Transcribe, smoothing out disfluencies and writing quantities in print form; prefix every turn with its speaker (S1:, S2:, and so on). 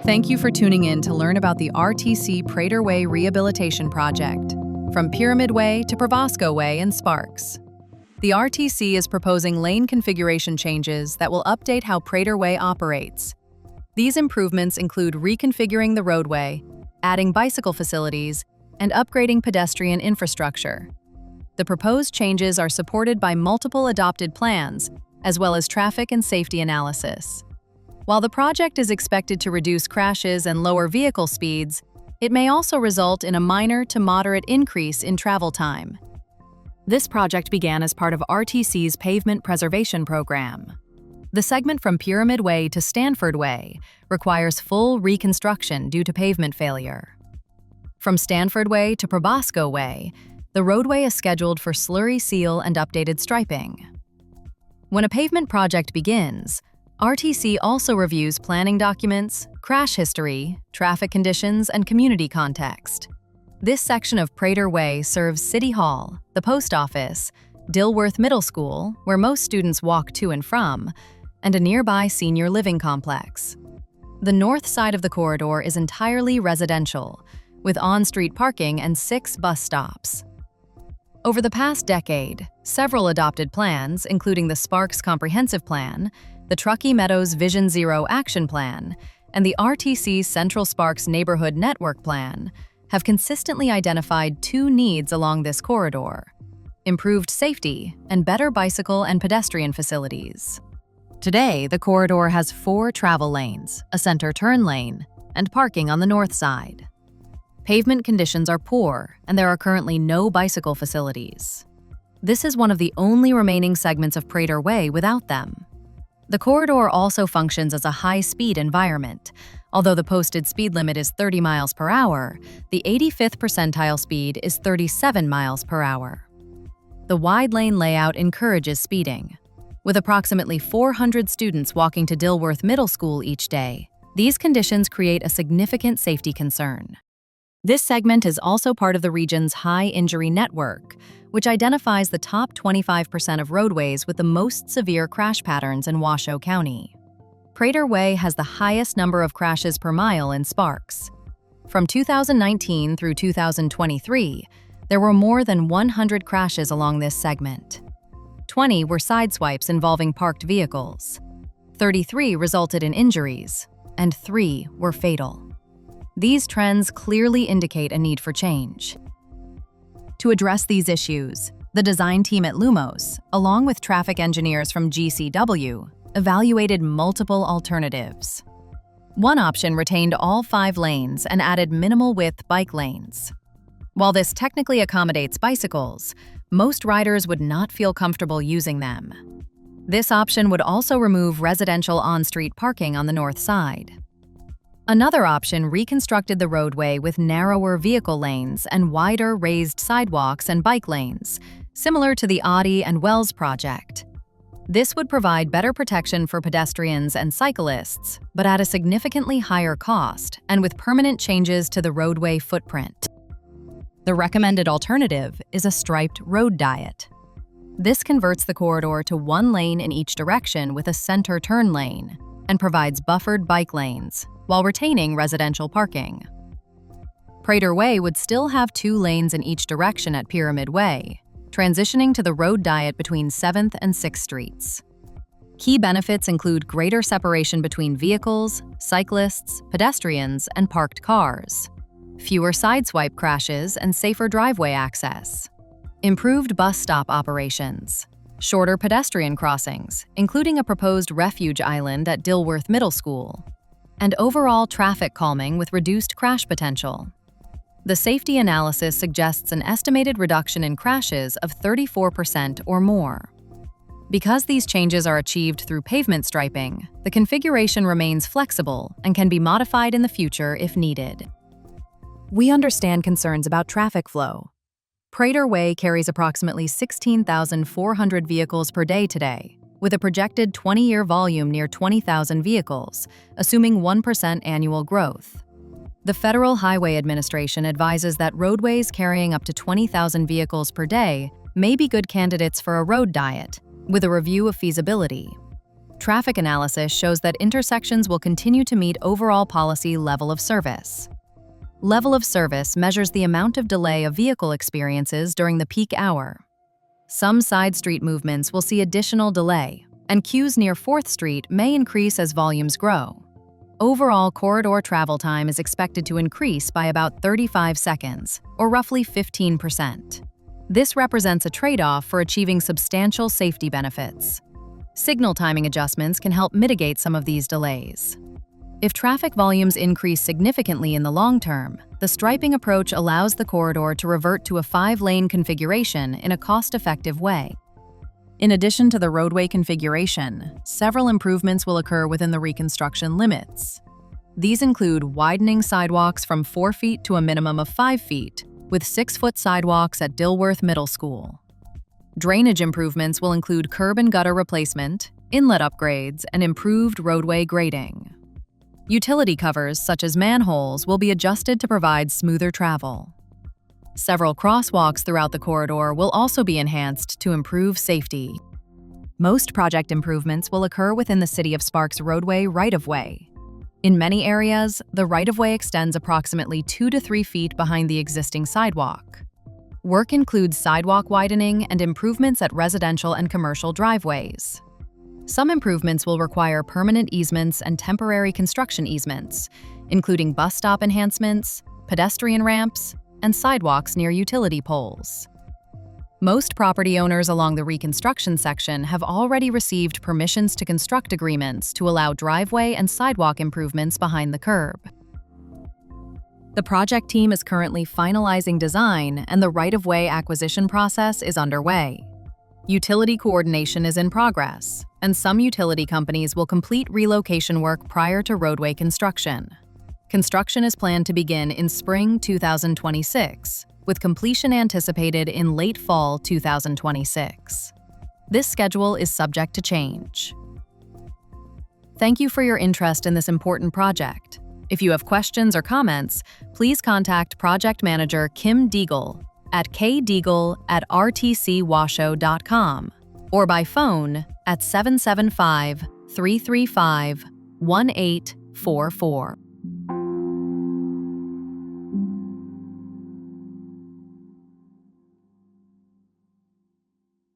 S1: Thank you for tuning in to learn about the RTC Prater Way Rehabilitation Project, from Pyramid Way to Probasco Way in Sparks. The RTC is proposing lane configuration changes that will update how Prater Way operates. These improvements include reconfiguring the roadway, adding bicycle facilities, and upgrading pedestrian infrastructure. The proposed changes are supported by multiple adopted plans, as well as traffic and safety analysis. While the project is expected to reduce crashes and lower vehicle speeds, it may also result in a minor to moderate increase in travel time. This project began as part of RTC's Pavement Preservation Program. The segment from Pyramid Way to Stanford Way requires full reconstruction due to pavement failure. From Stanford Way to Probasco Way, the roadway is scheduled for slurry seal and updated striping. When a pavement project begins, RTC also reviews planning documents, crash history, traffic conditions, and community context. This section of Prater Way serves City Hall, the post office, Dilworth Middle School, where most students walk to and from, and a nearby senior living complex. The north side of the corridor is entirely residential, with on-street parking and 6 bus stops. Over the past decade, several adopted plans, including the Sparks Comprehensive Plan, the Truckee Meadows Vision Zero Action Plan, and the RTC Central Sparks Neighborhood Network Plan, have consistently identified 2 needs along this corridor: improved safety and better bicycle and pedestrian facilities. Today, the corridor has 4 travel lanes, a center turn lane, and parking on the north side. Pavement conditions are poor, and there are currently no bicycle facilities. This is one of the only remaining segments of Prater Way without them. The corridor also functions as a high-speed environment. Although the posted speed limit is 30 miles per hour, the 85th percentile speed is 37 miles per hour. The wide lane layout encourages speeding. With approximately 400 students walking to Dilworth Middle School each day, these conditions create a significant safety concern. This segment is also part of the region's high injury network, which identifies the top 25% of roadways with the most severe crash patterns in Washoe County. Prater Way has the highest number of crashes per mile in Sparks. From 2019 through 2023, there were more than 100 crashes along this segment. 20 were sideswipes involving parked vehicles. 33 resulted in injuries, and 3 were fatal. These trends clearly indicate a need for change. To address these issues, the design team at Lumos, along with traffic engineers from GCW, evaluated multiple alternatives. One option retained all 5 lanes and added minimal-width bike lanes. While this technically accommodates bicycles, most riders would not feel comfortable using them. This option would also remove residential on-street parking on the north side. Another option reconstructed the roadway with narrower vehicle lanes and wider raised sidewalks and bike lanes, similar to the Oddie and Wells project. This would provide better protection for pedestrians and cyclists, but at a significantly higher cost and with permanent changes to the roadway footprint. The recommended alternative is a striped road diet. This converts the corridor to 1 lane in each direction with a center turn lane and provides buffered bike lanes, while retaining residential parking. Prater Way would still have 2 lanes in each direction at Pyramid Way, transitioning to the road diet between 7th and 6th Streets. Key benefits include greater separation between vehicles, cyclists, pedestrians, and parked cars, fewer sideswipe crashes and safer driveway access, improved bus stop operations, shorter pedestrian crossings, including a proposed refuge island at Dilworth Middle School, and overall traffic calming with reduced crash potential. The safety analysis suggests an estimated reduction in crashes of 34% or more. Because these changes are achieved through pavement striping, the configuration remains flexible and can be modified in the future if needed. We understand concerns about traffic flow. Prater Way carries approximately 16,400 vehicles per day today, with a projected 20-year volume near 20,000 vehicles, assuming 1% annual growth. The Federal Highway Administration advises that roadways carrying up to 20,000 vehicles per day may be good candidates for a road diet, with a review of feasibility. Traffic analysis shows that intersections will continue to meet overall policy level of service. Level of service measures the amount of delay a vehicle experiences during the peak hour. Some side street movements will see additional delay, and queues near 4th Street may increase as volumes grow. Overall corridor travel time is expected to increase by about 35 seconds, or roughly 15%. This represents a trade-off for achieving substantial safety benefits. Signal timing adjustments can help mitigate some of these delays. If traffic volumes increase significantly in the long term, the striping approach allows the corridor to revert to a 5-lane configuration in a cost-effective way. In addition to the roadway configuration, several improvements will occur within the reconstruction limits. These include widening sidewalks from 4 feet to a minimum of 5 feet, with 6-foot sidewalks at Dilworth Middle School. Drainage improvements will include curb and gutter replacement, inlet upgrades, and improved roadway grading. Utility covers, such as manholes, will be adjusted to provide smoother travel. Several crosswalks throughout the corridor will also be enhanced to improve safety. Most project improvements will occur within the City of Sparks roadway right-of-way. In many areas, the right-of-way extends approximately 2 to 3 feet behind the existing sidewalk. Work includes sidewalk widening and improvements at residential and commercial driveways. Some improvements will require permanent easements and temporary construction easements, including bus stop enhancements, pedestrian ramps, and sidewalks near utility poles. Most property owners along the reconstruction section have already received permissions to construct agreements to allow driveway and sidewalk improvements behind the curb. The project team is currently finalizing design, and the right-of-way acquisition process is underway. Utility coordination is in progress, and some utility companies will complete relocation work prior to roadway construction. Construction is planned to begin in spring 2026, with completion anticipated in late fall 2026. This schedule is subject to change. Thank you for your interest in this important project. If you have questions or comments, please contact Project Manager Kim Deagle at kdeagle@rtcwashoe.com or by phone at 775-335-1844.